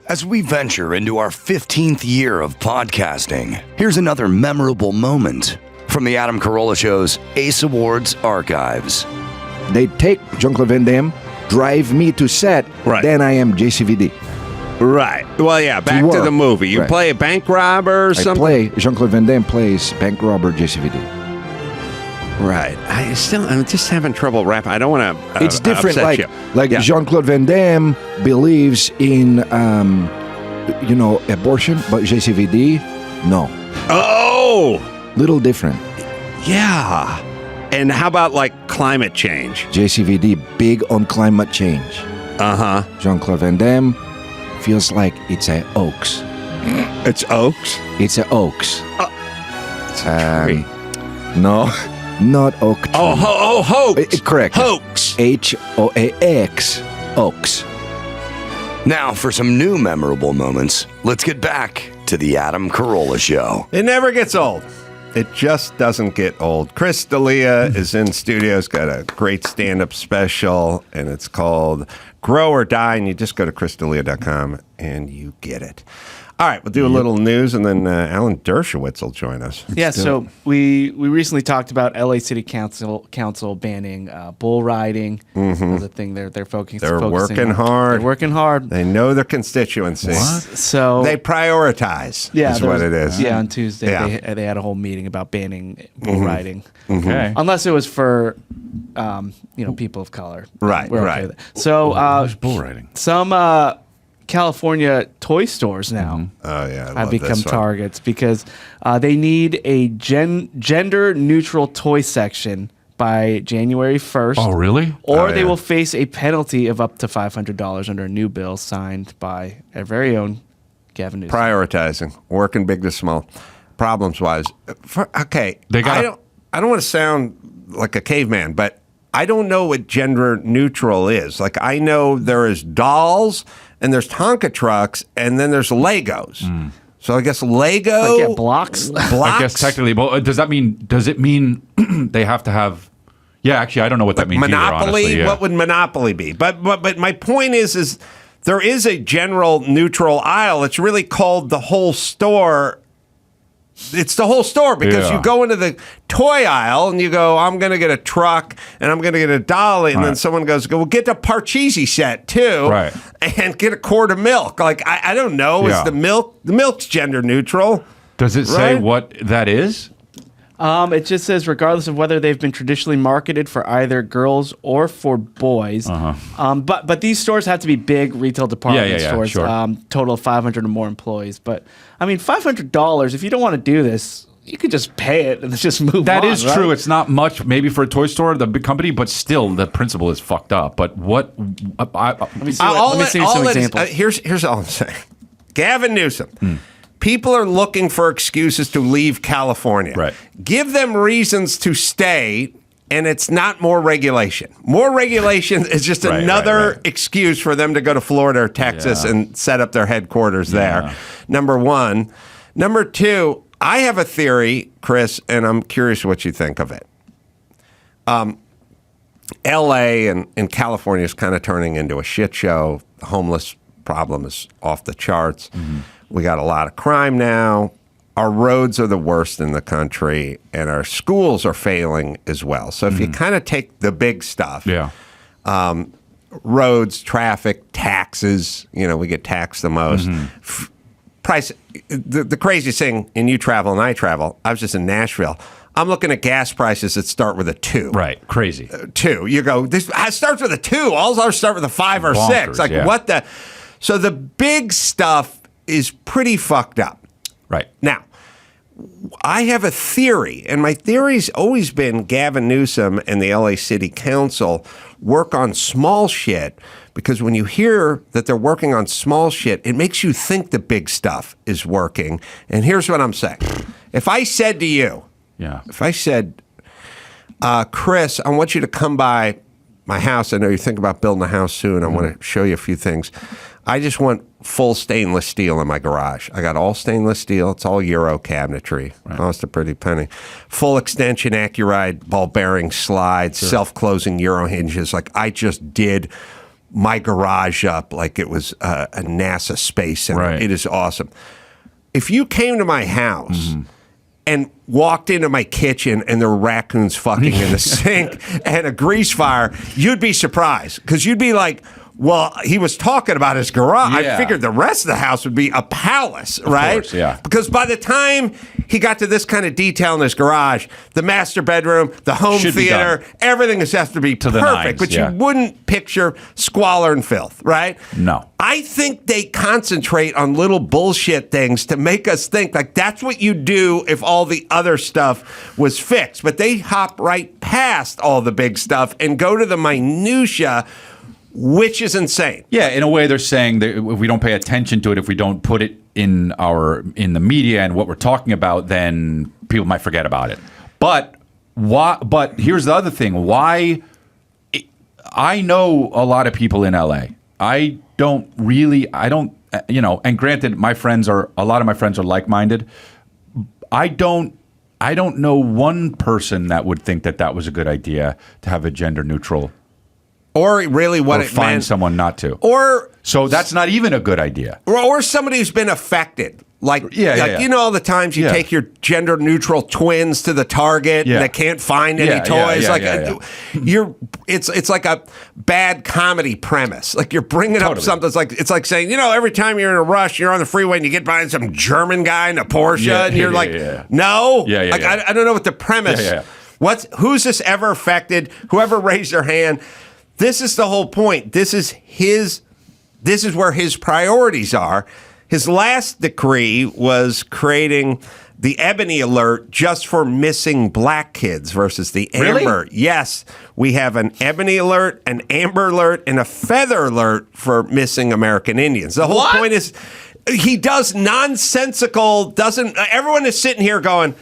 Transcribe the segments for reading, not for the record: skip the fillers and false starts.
As we venture into our 15th year of podcasting, here's another memorable moment from the Adam Carolla Show's Ace Awards archives. They take Jean-Claude Van Damme, drive me to set, Right. then I am JCVD. Right. Well, yeah, back to the movie. You play a bank robber or something? Jean-Claude Van Damme plays bank robber JCVD. Right. I'm just having trouble wrapping. I don't want to It's different, upset like Yeah. Jean-Claude Van Damme believes in, abortion, but JCVD, no. Oh! Little different. Yeah. And how about, like, climate change? JCVD, big on climate change. Uh-huh. Jean-Claude Van Damme feels like it's a hoax. It's oaks? It's a hoax. It's a tree. No, not oak tree. Hoax. Correct. Hoax. Hoax. Hoax. Now, for some new memorable moments, let's get back to the Adam Carolla Show. It never gets old. It just doesn't get old. Chris D'Elia is in studio. He's got a great stand-up special, and it's called Grow or Die, and you just go to chrisdelia.com, and you get it. All right, we'll do a little news, and then Alan Dershowitz will join us. Yeah, so we recently talked about LA City Council banning bull riding. That's a thing they're focusing. They're working on. hard. They're working hard. They know their constituency. What? So they prioritize. Yeah, is what it is. Yeah, on Tuesday they had a whole meeting about banning bull riding. Okay, unless it was for people of color. Right. We're okay with that. So bull riding. Some California toy stores now have become targets because they need a gender-neutral toy section by January 1st. Oh, really? Or they will face a penalty of up to $500 under a new bill signed by our very own Gavin Newsom. Prioritizing, working big to small. Problems-wise, I don't want to sound like a caveman, but I don't know what gender neutral is. Like, I know there is dolls and there's Tonka trucks and then there's Legos. So I guess Lego blocks. I guess technically, but does it mean they have to have? Yeah, actually, I don't know what that means. Monopoly. Either, honestly, What would Monopoly be? But my point is there is a general neutral aisle. It's really called the whole store. It's the whole store because you go into the toy aisle and you go, I'm going to get a truck and I'm going to get a dolly. And then someone goes, well, get the Parcheesi set too. Right. And get a quart of milk. Like, I don't know. Is the milk's gender neutral? Does it say what that is? It just says regardless of whether they've been traditionally marketed for either girls or for boys. But these stores have to be big retail department stores. Sure. Total of 500 or more employees. But I mean, $500. If you don't want to do this, you could just pay it and just move on. That is true. It's not much, maybe for a toy store, the big company, but still, the principle is fucked up. But what? Let me see some examples. Here's all I'm saying. Gavin Newsom. People are looking for excuses to leave California. Right. Give them reasons to stay, and it's not more regulation. More regulation is just another excuse for them to go to Florida or Texas and set up their headquarters there. Number one. Number two, I have a theory, Chris, and I'm curious what you think of it. L.A. and California is kind of turning into a shit show. The homeless problem is off the charts. We got a lot of crime now. Our roads are the worst in the country, and our schools are failing as well. So if you kind of take the big stuff, roads, traffic, taxes, we get taxed the most. Price, the craziest thing, and you travel and I travel, I was just in Nashville. I'm looking at gas prices that start with a 2. Right, crazy. 2. You go, this starts with a 2. All ours start with a 5 or 6. Like, what the? So the big stuff is pretty fucked up. Right. Now, I have a theory, and my theory's always been Gavin Newsom and the LA City Council work on small shit, because when you hear that they're working on small shit, it makes you think the big stuff is working. And here's what I'm saying. If I said to you, Chris, I want you to come by my house. I know you're thinking about building a house soon. I want to show you a few things. I just want full stainless steel in my garage. I got all stainless steel. It's all Euro cabinetry. Cost a pretty penny. Full extension Accuride ball bearing slides, self-closing Euro hinges. Like, I just did my garage up like it was a NASA space center. Right. It is awesome. If you came to my house and walked into my kitchen and there were raccoons fucking in the sink and a grease fire, you'd be surprised because you'd be like, well, he was talking about his garage. Yeah. I figured the rest of the house would be a palace, right? Of course, yeah. Because by the time he got to this kind of detail in his garage, the master bedroom, the home Should be theater, done. everything has to be To the perfect. nines, But yeah. you wouldn't picture squalor and filth, right? No. I think they concentrate on little bullshit things to make us think like that's what you do if all the other stuff was fixed. But they hop right past all the big stuff and go to the minutia, which is insane. Yeah, in a way, they're saying that if we don't pay attention to it, if we don't put it in the media and what we're talking about, then people might forget about it. But why? But here's the other thing: why? I know a lot of people in LA. I don't. And granted, a lot of my friends are like-minded. I don't know one person that would think that was a good idea to have a gender-neutral. Or really what or it find meant. someone not to. Or So that's not even a good idea. or somebody who's been affected. Like, Yeah. you know, all the times you Yeah. take your gender neutral twins to the Target Yeah. and they can't find any Yeah, toys. yeah. It's like a bad comedy premise. Like you're bringing up Totally. something. It's like saying, every time you're in a rush, you're on the freeway and you get behind some German guy in a Porsche, Yeah, and you're like, yeah. no. Yeah, yeah, Like yeah. I don't know what the premise. Yeah. Who's this ever affected? Whoever raised their hand. This is the whole point. This is where his priorities are. His last decree was creating the Ebony Alert just for missing black kids versus the Really? Amber. Yes, we have an Ebony Alert, an Amber Alert, and a Feather Alert for missing American Indians. The whole point is he does nonsensical, everyone is sitting here going,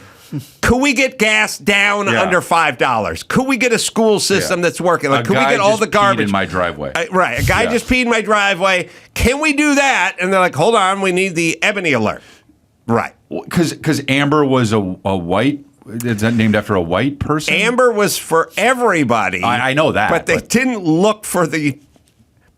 could we get gas down under $5? Could we get a school system that's working? Like, could we get all the garbage in my driveway? Right. A guy just peed in my driveway. Can we do that? And they're like, hold on, we need the Ebony Alert. Right. Because Amber was a white. Is that named after a white person? Amber was for everybody. I know that, But they didn't look for the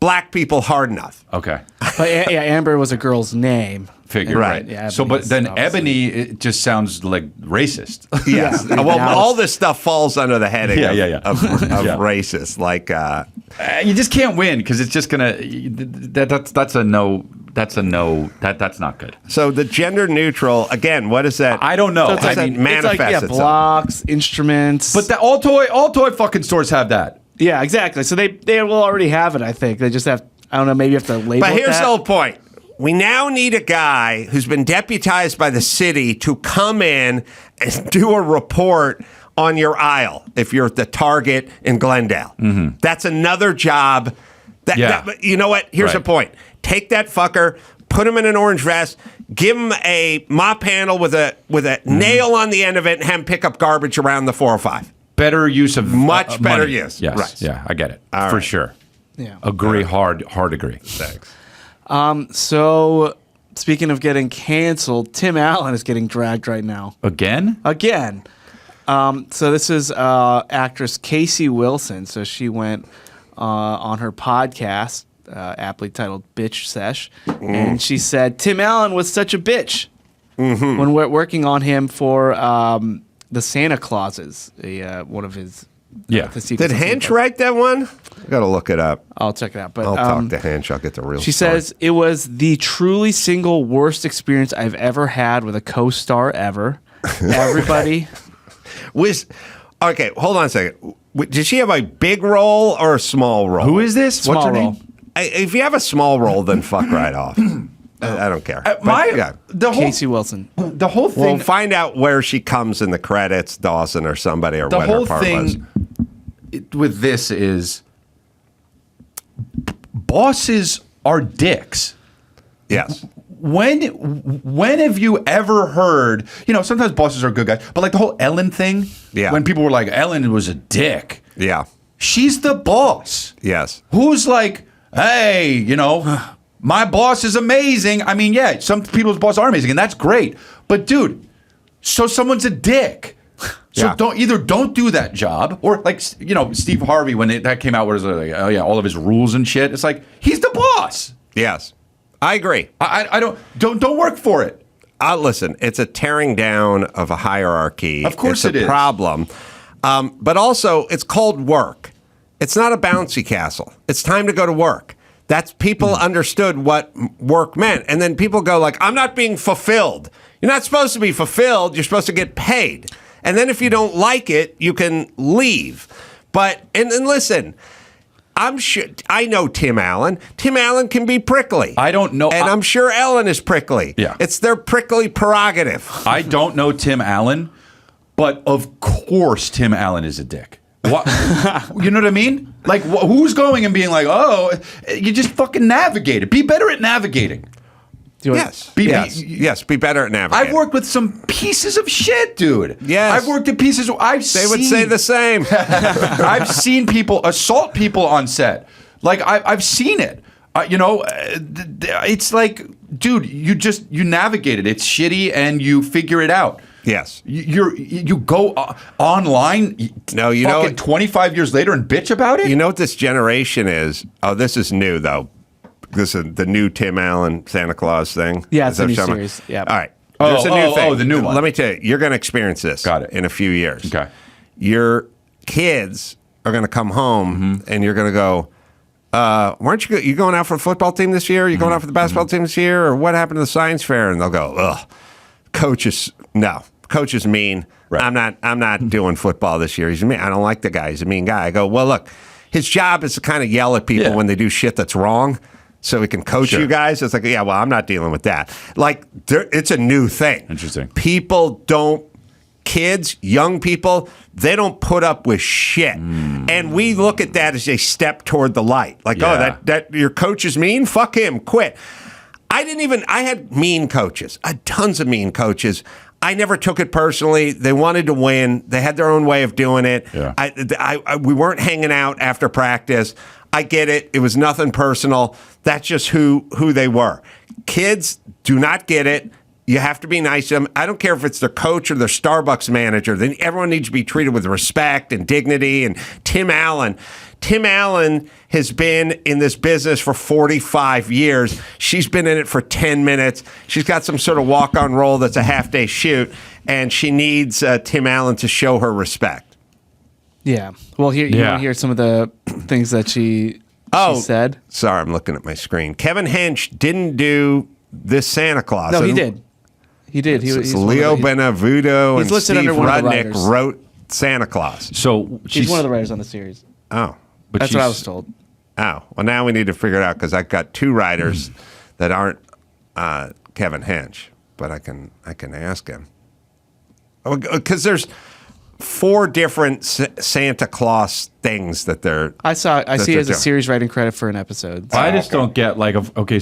black people hard enough. Okay. But Amber was a girl's name. Figure Right. right. Yeah, So, but then obviously. Ebony, it just sounds like racist. Yes. Yeah. Well, Now all it's- this stuff falls under the heading Yeah, of, yeah, yeah. of Yeah. racist. Like, You just can't win because it's just gonna. That's a no. That's a no. That's not good. so the gender neutral, again, what is that? I don't know. So it's like I that mean, manifest it's like, itself? blocks, instruments. But all toy fucking stores have that. yeah, exactly. So they will already have it. I think they just have. I don't know. Maybe you have to label. But it here's that. the whole point. We now need a guy who's been deputized by the city to come in and do a report on your aisle if you're at the Target in Glendale. That's another job. But you know what? Here's the Right. point. Take that fucker, put him in an orange vest, give him a mop handle with a nail on the end of it, and have him pick up garbage around the 405. Better use of Much better money. use. Yes. Right. Yeah, I get it All for right. sure. Yeah. Agree. Hard agree. Thanks. So speaking of getting canceled, Tim Allen is getting dragged right now Again? again. So this is actress Casey Wilson. So she went on her podcast, aptly titled "Bitch Sesh," and she said Tim Allen was such a bitch when we're working on him for the Santa Clauses, one of his. Yeah. the sequels Did of Santa Hench Claus. write that one? I got to look it up. I'll check it out. But I'll talk to Hench. I'll get the real she story. says it was the truly single worst experience I've ever had with a co-star ever. Everybody. Okay, hold on a second. Did she have a big role or a small role? Who is this? What's her Small role. name? If you have a small role, then fuck right off. I don't care. But, yeah. The whole Casey Wilson. the whole We'll thing. find out where she comes in the credits, Dawson or somebody, or The what whole her part was. thing with this is bosses are dicks. Yes. When have you ever heard, sometimes bosses are good guys, but like the whole Ellen thing, Yeah. when people were like, Ellen was a dick. Yeah. She's the boss. Yes. Who's like, hey, my boss is amazing. I mean, yeah, some people's bosses are amazing, and that's great. But dude, so someone's a dick. So don't do that job, or like Steve Harvey when that came out, where it was like, oh yeah, all of his rules and shit. It's like he's the boss. Yes, I agree. I don't work for it. Listen, it's a tearing down of a hierarchy. Of course, it's a problem. But also, it's called work. It's not a bouncy castle. It's time to go to work. That's people understood what work meant, and then people go like, "I'm not being fulfilled." You're not supposed to be fulfilled. You're supposed to get paid. And then if you don't like it, you can leave. But, and listen, I'm sure, I know Tim Allen. Tim Allen can be prickly. I don't know. And I'm sure Ellen is prickly. Yeah. It's their prickly prerogative. I don't know Tim Allen, but of course Tim Allen is a dick. What? You know what I mean? Like, who's going and being like, oh, you just fucking navigate it. Be better at navigating. Yes. Be better at navigating. I've worked with some pieces of shit, dude. Yes. I've worked at pieces. They would say the same. I've seen people assault people on set. Like, I've seen it. It's like, dude, you navigate it. It's shitty and you figure it out. Yes. You go online. No, you know, 25 years later and bitch about it. You know what this generation is? Oh, this is new though. This is the new Tim Allen Santa Claus thing. Yeah, it's a new series. Yeah. All right. There's a new thing. Oh, the new one. Let me tell you, you're going to experience this. Got it. In a few years. Okay. Your kids are going to come home and you're going to go, weren't you going out for the football team this year? Are you going out for the basketball team this year? Or what happened to the science fair? And they'll go, ugh, coach is mean. Right. I'm not doing football this year. He's mean. I don't like the guy. He's a mean guy. I go, well, look, his job is to kind of yell at people when they do shit that's wrong. So he can coach you guys. It's like, yeah, well, I'm not dealing with that. Like, it's a new thing. Interesting. Kids, young people, they don't put up with shit. And we look at that as a step toward the light. Like, that your coach is mean? Fuck him, quit. I had mean coaches, tons of mean coaches. I never took it personally. They wanted to win. They had their own way of doing it. Yeah. We weren't hanging out after practice. I get it. It was nothing personal. That's just who they were. Kids do not get it. You have to be nice to them. I don't care if it's their coach or their Starbucks manager. Then everyone needs to be treated with respect and dignity. And Tim Allen has been in this business for 45 years. She's been in it for 10 minutes. She's got some sort of walk-on role that's a half-day shoot, and she needs Tim Allen to show her respect. Yeah. Well, you want to hear some of the things that she said? Sorry, I'm looking at my screen. Kevin Hench didn't do this Santa Claus. No, he did. He did. He's Leo Benavudo and Steve Rudnick the wrote Santa Claus. So he's one of the writers on the series. Oh. But that's what I was told. Oh. Well, now we need to figure it out because I've got two writers that aren't Kevin Hench, but I can ask him. Because there's 4 different Santa Claus things that they're. I see as a series writing credit for an episode. So. I just don't get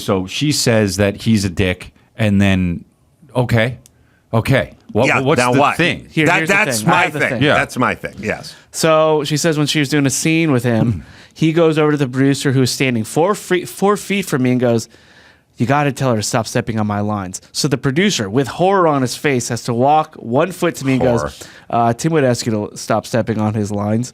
so she says that he's a dick, and then okay. What's the thing? That's my thing. Yeah. That's my thing. Yes. So she says when she was doing a scene with him, he goes over to the producer who's standing 4 feet from me and goes, "You got to tell her to stop stepping on my lines." So the producer, with horror on his face, has to walk 1 foot to me and goes, "Tim would ask you to stop stepping on his lines."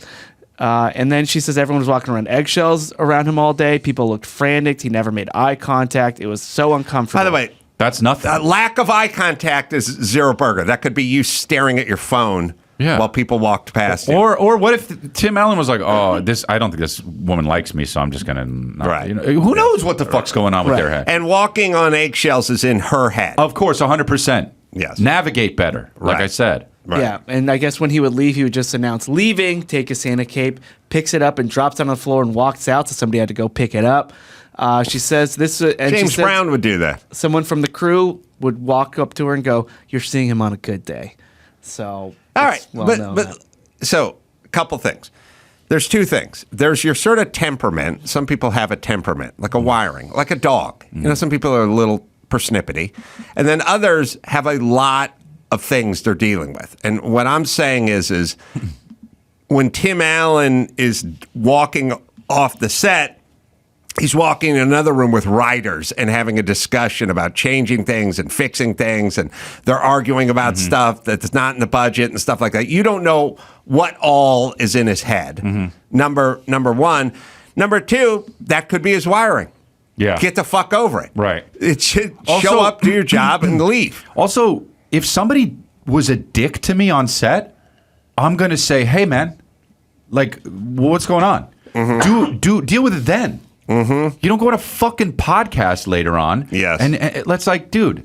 And then she says everyone was walking around eggshells around him all day. People looked frantic. He never made eye contact. It was so uncomfortable. By the way, that's nothing. Lack of eye contact is zero burger. That could be you staring at your phone while people walked past you. Or what if Tim Allen was like, "Oh, I don't think this woman likes me, so I'm just gonna." Who knows what the fuck's going on with their head? And walking on eggshells is in her head. Of course, 100%. Yes. Navigate better, like I said. Right. Yeah, and I guess when he would leave, he would just announce leaving, take his Santa cape, picks it up and drops it on the floor and walks out, so somebody had to go pick it up. She says this. James Brown would do that. Someone from the crew would walk up to her and go, "You're seeing him on a good day." So, all right, so a couple things. There's 2 things. There's your sort of temperament. Some people have a temperament, like a wiring, like a dog. You know, some people are a little persnippety, and then others have a lot of things they're dealing with. And what I'm saying is when Tim Allen is walking off the set, he's walking in another room with writers and having a discussion about changing things and fixing things, and they're arguing about stuff that's not in the budget and stuff like that. You don't know what all is in his head. Number one. Number two, that could be his wiring. Yeah. Get the fuck over it. Right. It should Also, show up, do your job, and leave. Also, if somebody was a dick to me on set, I'm going to say, hey, man, like, what's going on? Deal with it then. You don't go to a fucking podcast later on. Yes. And let's like, dude.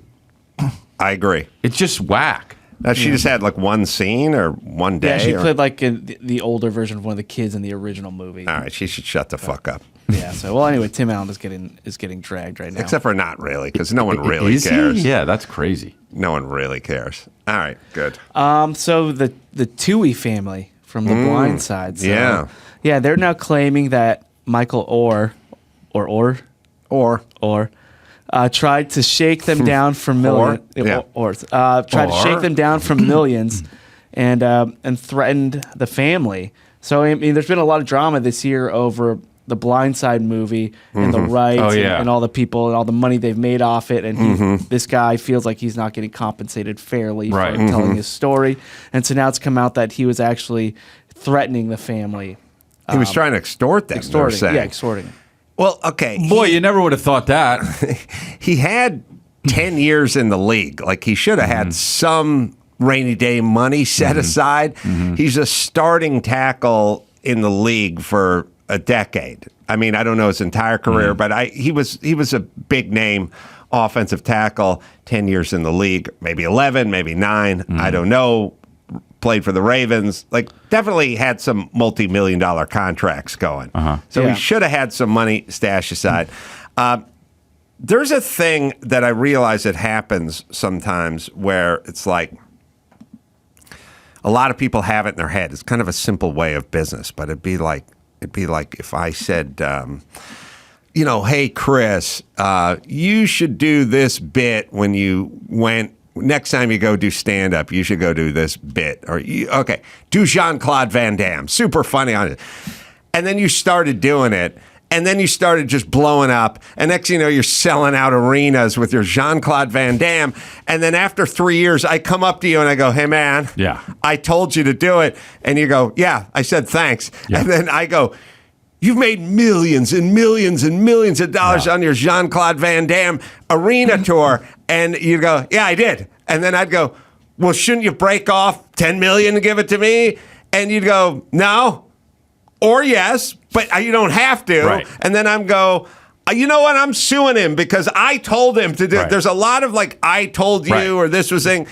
I agree. It's just whack. Now, she just had like one scene or one day. Yeah, she played like the older version of one of the kids in the original movie. All right, she should shut the fuck up. Yeah. So well, anyway, Tim Allen is getting dragged right now. Except for not really, because no one really Is he? cares. Yeah, that's crazy. No one really cares. All right, good. So the Toohey family from The Blind Side. So, yeah, they're now claiming that Michael Orr tried to shake them down from millions. Tried to shake them down from millions, and threatened the family. So I mean, there's been a lot of drama this year over the Blind Side movie and the rights and all the people and all the money they've made off it. And this guy feels like he's not getting compensated fairly for telling his story. And so now it's come out that he was actually threatening the family. He was trying to extort them. Extorting. Well, okay. Boy, you never would have thought that. He had 10 years in the league. Like, he should have had some rainy day money set aside. He's a starting tackle in the league for a decade. I mean, I don't know his entire career, but he was a big name offensive tackle, 10 years in the league, maybe 11, maybe 9. I don't know. Played for the Ravens, like definitely had some multi-million-dollar contracts going. So he should have had some money stashed aside. There's a thing that I realize that happens sometimes where it's like a lot of people have it in their head. It's kind of a simple way of business, but it'd be like if I said, hey, Chris, you should do this bit when you went. Next time you go do stand-up, you should go do this bit. Or do Jean-Claude Van Damme. Super funny on it. And then you started doing it, and then you started just blowing up. And next thing you know, you're selling out arenas with your Jean-Claude Van Damme. And then after 3 years, I come up to you and I go, hey, man, I told you to do it. And you go, yeah, I said thanks. Yeah. And then I go, you've made millions and millions and millions of dollars on your Jean-Claude Van Damme arena tour. And you go, yeah, I did. And then I'd go, well, shouldn't you break off $10 million and give it to me? And you'd go, no, or yes, but you don't have to. Right. And then I'm go, you know what? I'm suing him because I told him to do. There's a lot of like, I told you, or this was saying.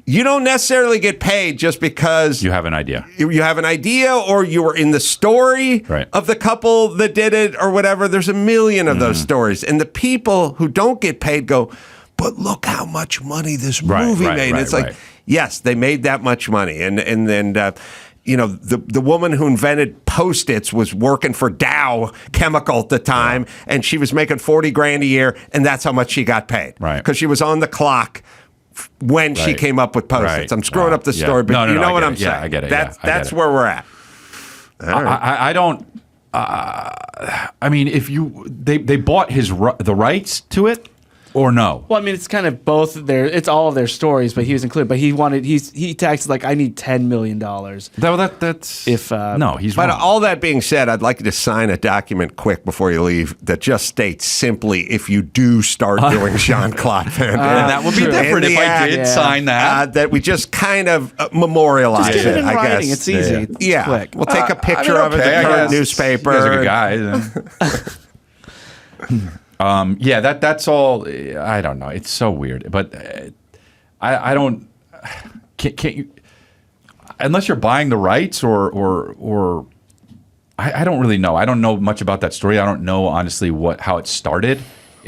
You don't necessarily get paid just because you have an idea. You have an idea, or you were in the story of the couple that did it, or whatever. There's a million of those stories, and the people who don't get paid go, "But look how much money this movie made." It's like, yes, they made that much money, and then. The woman who invented Post-its was working for Dow Chemical at the time, and she was making $40,000 a year, and that's how much she got paid, because she was on the clock. When she came up with Post-its. I'm screwing up the story, but you know what I'm saying. I get it. That's where we're at. I don't. I mean, if they bought the rights to it, or no? Well, I mean, it's kind of both. It's all of their stories, but he was included. But he taxed like, I need $10 million. That's if no, he's. But wrong. all that being said, I'd like you to sign a document quick before you leave that just states simply if you do start doing Jean-Claude Van Damme. That would be different if I did sign that. That we just kind of memorialize just it. In I writing. guess It's easy. It's quick. We'll take a picture of it. The current newspaper. You guys are good guys. That's all. I don't know. It's so weird, but I don't. Can't you? Unless you're buying the rights, or I don't really know. I don't know much about that story. I don't know honestly how it started.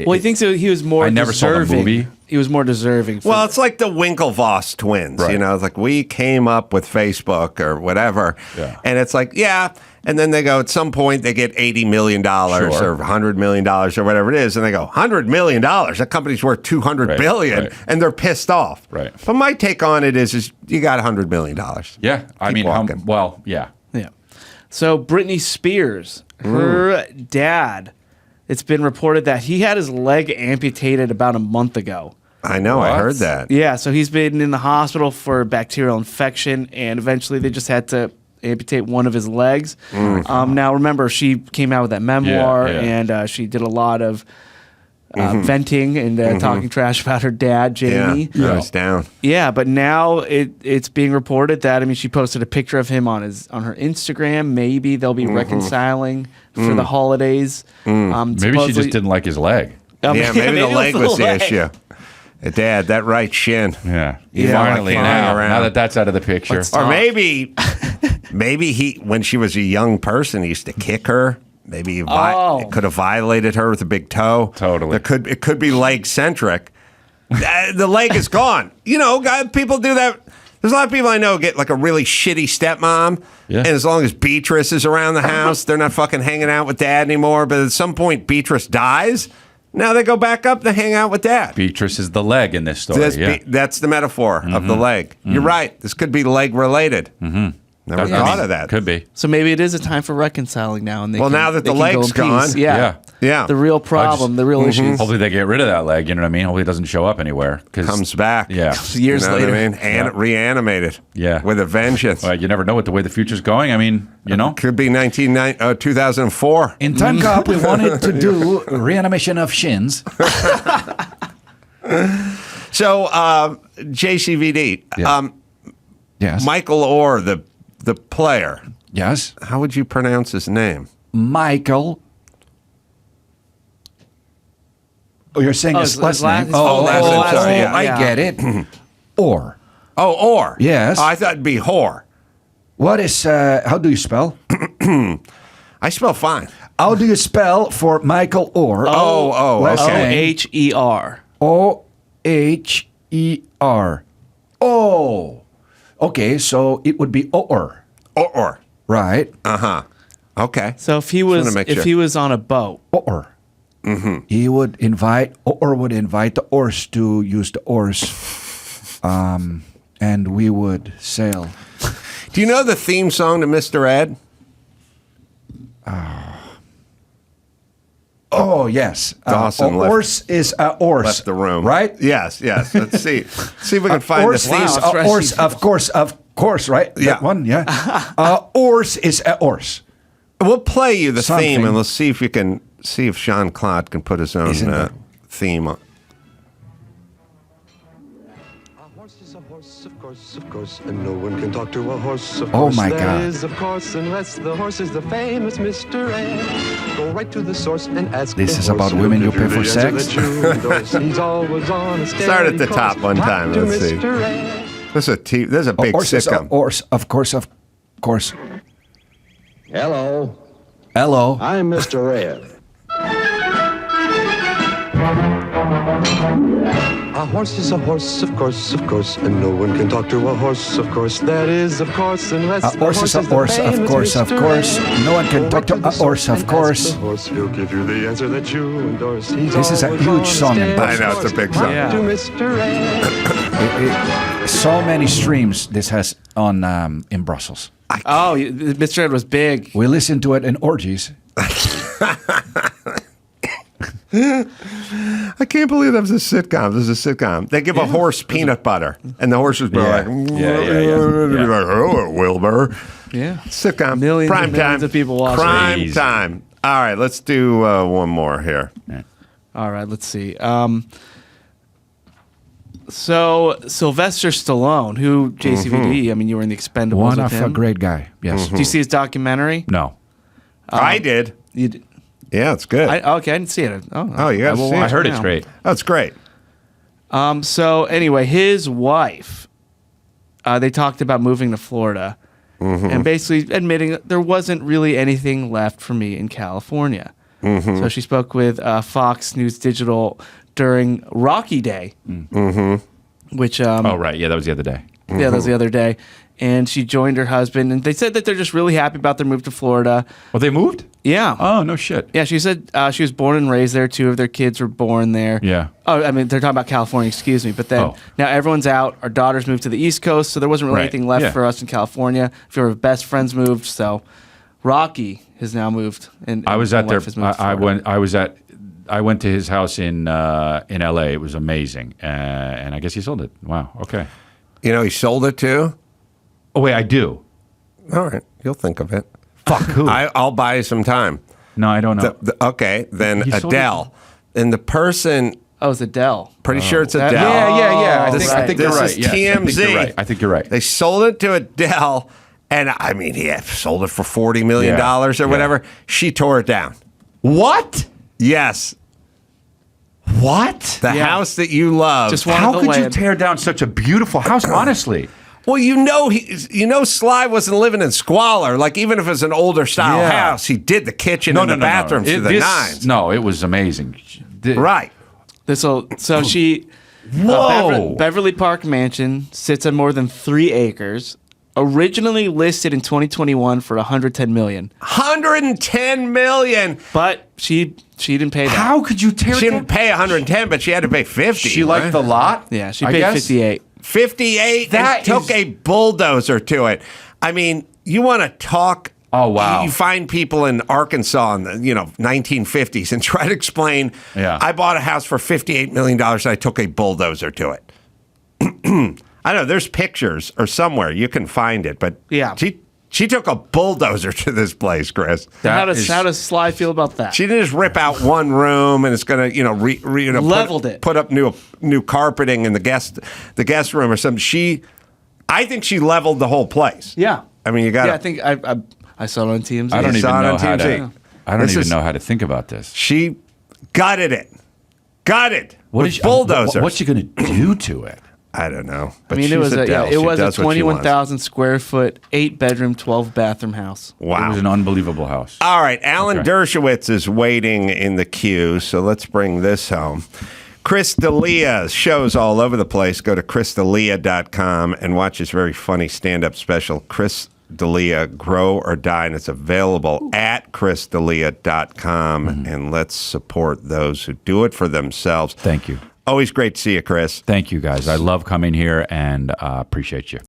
Well, he thinks he was more. I never saw the movie. He was more deserving. Well, it's like the Winklevoss twins. Right. It's like we came up with Facebook or whatever, and it's like and then they go at some point they get $80 million or $100 million or whatever it is, and they go $100 million. That company's worth $200 billion, and they're pissed off. Right. But my take on it is you got $100 million. Yeah, I mean, So Britney Spears, her dad it's been reported that he had his leg amputated about a month ago. I know. What? I heard that. Yeah, so he's been in the hospital for bacterial infection, and eventually they just had to amputate one of his legs. Now, remember, she came out with that memoir, and she did a lot of venting and talking trash about her dad, Jamie. Yeah, it's down. Yeah, but now it's being reported that, I mean, she posted a picture of him on her Instagram. Maybe they'll be reconciling for the holidays. Maybe she just didn't like his leg. Yeah, maybe the leg was the issue. Dad, that right shin. Yeah. Yeah, Finally, like now that that's out of the picture. Or maybe he, when she was a young person, he used to kick her. Maybe he could have violated her with a big toe. Totally. It could be leg centric. The leg is gone. You know, people do that. There's a lot of people I know get like a really shitty stepmom. Yeah. And as long as Beatrice is around the house, they're not fucking hanging out with dad anymore. But at some point, Beatrice dies. Now they go back up to hang out with dad. Beatrice is the leg in this story. That's the metaphor of the leg. You're right. This could be leg related. Never thought of that. Could be. So maybe it is a time for reconciling now. And now that the leg's gone. Yeah. The real problem, the real issues. Hopefully they get rid of that leg. You know what I mean? Hopefully it doesn't show up anywhere. Comes back. Yeah. Years later. What I mean? Reanimated. Yeah. With a vengeance. Well, you never know what the way the future's going. I mean, you know. Could be 2004. In Time Cop, we wanted to do reanimation of shins. So, JCVD. Yeah. Yes. Michael Orr, the player. Yes. How would you pronounce his name? Michael. Oh, you're saying his last name? last name, sorry, yeah. I get it. Orr. Oh, Orr. Yes. Oh, I thought it'd be whore. What is, how do you spell? I spell fine. How do you spell for Michael Orr? Okay. O-H-E-R. O-H-E-R. Oh. Okay, so it would be Orr. Orr. Right. Okay. So if he was on a boat. Orr. He would invite the oars to use the oars, and we would sail. Do you know the theme song to Mr. Ed? Oh, yes. Dawson oars is oars. left the room. Right? Yes. Let's see. See if we can find oars the theme is song. oars, of course, right? Yeah. That one, yeah. Oars is oars. We'll play you the Something. theme, and let's see if you can see if Jean-Claude can put his own theme on. A horse is a horse, of course, and no one can talk to a horse, of Oh, course. my God. That is, of course, unless the horse is the famous Mr. Ed. Go right to the source and ask This the is horse. about He'll women give who pay you for the sex? answer that you endorse. He's always on a Start at the steady top course. one Talk time, to let's see. Mr. Ed. This is a big Oars is sitcom. oars, of course. Hello, Hello. I'm Mr. Ed. A horse is a horse, of course, and no one can talk to a horse, of course. That is, of course, unless A horse is a horse, of course. No one can talk to a horse, of course. The horse will give you the answer that you endorse. He's This is a always huge on song in steady I know, it's a big song. course. Yeah. To Mr. Ed. So many streams this has on in Brussels. Oh, Mr. Ed was big. We listen to it in orgies. I can't believe that was a sitcom. This is a sitcom. They give a horse peanut butter, and the horses go like, Yeah. "Oh, Wilbur." Yeah. Sitcom. Millions Prime and millions time. of people watch it. Prime Crazy. time. All right, let's do one more here. All right, let's see. So Sylvester Stallone, who JCVD, I mean, you were in the Expendables One with of a him. great guy. Yes. Do you see his documentary? No. I did. You d- Yeah, it's good. okay, I didn't see it. Oh, you guys will see it? watch I heard it it's now. great. That's great. So anyway, his wife, they talked about moving to Florida and basically admitting that there wasn't really anything left for me in California. So she spoke with Fox News Digital during Rocky Day, which Oh, right. Yeah, that was the other day. yeah, that was the other day. And she joined her husband, and they said that they're just really happy about their move to Florida. Well, they moved? Yeah. Oh, no shit. Yeah, she said she was born and raised there. 2 of their kids were born there. Yeah. Oh, I mean, they're talking about California, excuse me. But then Oh. now everyone's out. Our daughters moved to the East Coast, so there wasn't really Right. anything left Yeah. for us in California. A few of our best friends moved, so Rocky has now moved. And I was my at their. wife has moved to I Florida. went to his house in L.A. It was amazing, and I guess he sold it. Wow. Okay. You know, he sold it too. Oh wait, I do. All right, you'll think of it. Fuck who? I'll buy you some time. No, I don't know. Okay, then He sold Adele. And the person, Oh, it's Adele. pretty sure it's That- Adele. Yeah. I This- think you're this right. is Yes, TMZ. I think you're right. They sold it to Adele, and I mean, he sold it for $40 million or whatever. She tore it down. What? Yes. What? The house that you love. Just wanted How the could you land. tear down such a beautiful house? Honestly. Well, Sly wasn't living in squalor. Like, even if it was an older style Yeah. house, he did the kitchen and the bathrooms to the nines. No, it was amazing. Right. So she, Whoa. Beverly Park Mansion sits on more than 3 acres. Originally listed in 2021 for $110 million, $110 million. but she didn't pay that. How could you tear She it didn't down? pay 110, but she had to pay 50. She liked the lot? Yeah, she I paid guess? 58. 58 That and took is- a bulldozer to it. I mean, you want to talk. Oh, wow. You find people in Arkansas in the 1950s and try to explain. Yeah. I bought a house for $58 million and I took a bulldozer to it. I know there's pictures or somewhere you can find it, but Yeah. she took a bulldozer to this place, Chris. How does Sly feel about that? She didn't just rip out one room and it's going to Leveled it. put up new carpeting in the guest room or something. I think she leveled the whole place. Yeah. I mean, you got. Yeah, I think I saw it on TMZ. I don't You even saw it know on how TMZ. to. I don't This even is- know how to think about this. She gutted it. Gutted. What with is she, bulldozer. What's she going to do to it? I don't know. I But mean, she's it was Adele. it She was a does what she wants. 21,000 square foot, 8-bedroom, 12-bathroom house. Wow. It was an unbelievable house. All right, Alan Okay. Dershowitz is waiting in the queue, so let's bring this home. Chris D'Elia shows all over the place. Go to chrisdelia.com and watch his very funny stand-up special, Chris D'Elia, Grow or Die, and it's available at chrisdelia.com. And let's support those who do it for themselves. Thank you. Always great to see you, Chris. Thank you, guys. I love coming here and appreciate you.